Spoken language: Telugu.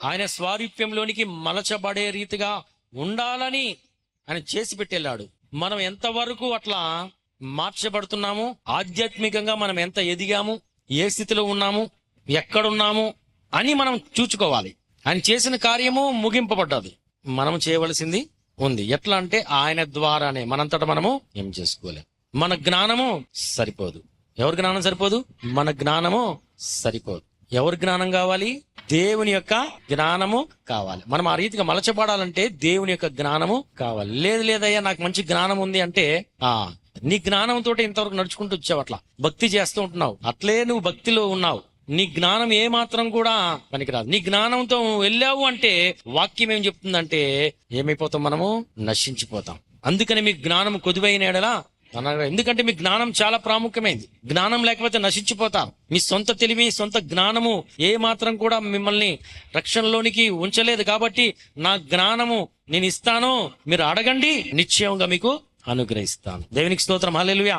ఆయన స్వారూప్యంలోనికి మలచబడే రీతిగా ఉండాలని ఆయన చేసి పెట్టెళ్ళాడు. మనం ఎంతవరకు అట్లా మార్చబడుతున్నాము, ఆధ్యాత్మికంగా మనం ఎంత ఎదిగాము, ఏ స్థితిలో ఉన్నాము, ఎక్కడున్నాము అని మనం చూచుకోవాలి. ఆయన చేసిన కార్యము ముగింపబడ్డది, మనం చేయవలసింది ఉంది. ఎట్లా అంటే ఆయన ద్వారానే, మనంతట మనము ఏం చేసుకోలేం. మన జ్ఞానము సరిపోదు. ఎవరి జ్ఞానం సరిపోదు? మన జ్ఞానము సరిపోదు. ఎవరి జ్ఞానం కావాలి? దేవుని యొక్క జ్ఞానము కావాలి. మనం ఆ రీతిగా మలచబడాలంటే దేవుని యొక్క జ్ఞానము కావాలి. లేదయ్యా నాకు మంచి జ్ఞానం ఉంది అంటే నీ జ్ఞానంతో ఇంతవరకు నడుచుకుంటూ వచ్చావు, అట్లా భక్తి చేస్తూ ఉంటున్నావు, అట్లే నువ్వు భక్తిలో ఉన్నావు. నీ జ్ఞానం ఏ మాత్రం కూడా పనికిరాదు. నీ జ్ఞానంతో వెళ్ళావు అంటే వాక్యం ఏం చెప్తుందంటే ఏమైపోతాం? మనము నశించిపోతాం. అందుకని మీ జ్ఞానం కొదువైన ఎడలా ఎందుకంటే మీ జ్ఞానం చాలా ప్రాముఖ్యమైంది. జ్ఞానం లేకపోతే నశించిపోతాం. మీ సొంత తెలివి, సొంత జ్ఞానము ఏ మాత్రం కూడా మిమ్మల్ని రక్షణలోనికి ఉంచలేదు. కాబట్టి నా జ్ఞానము నేను ఇస్తాను, మీరు అడగండి, నిశ్చయంగా మీకు అనుగ్రహిస్తాను. దేవునికి స్తోత్రం. హల్లెలూయా.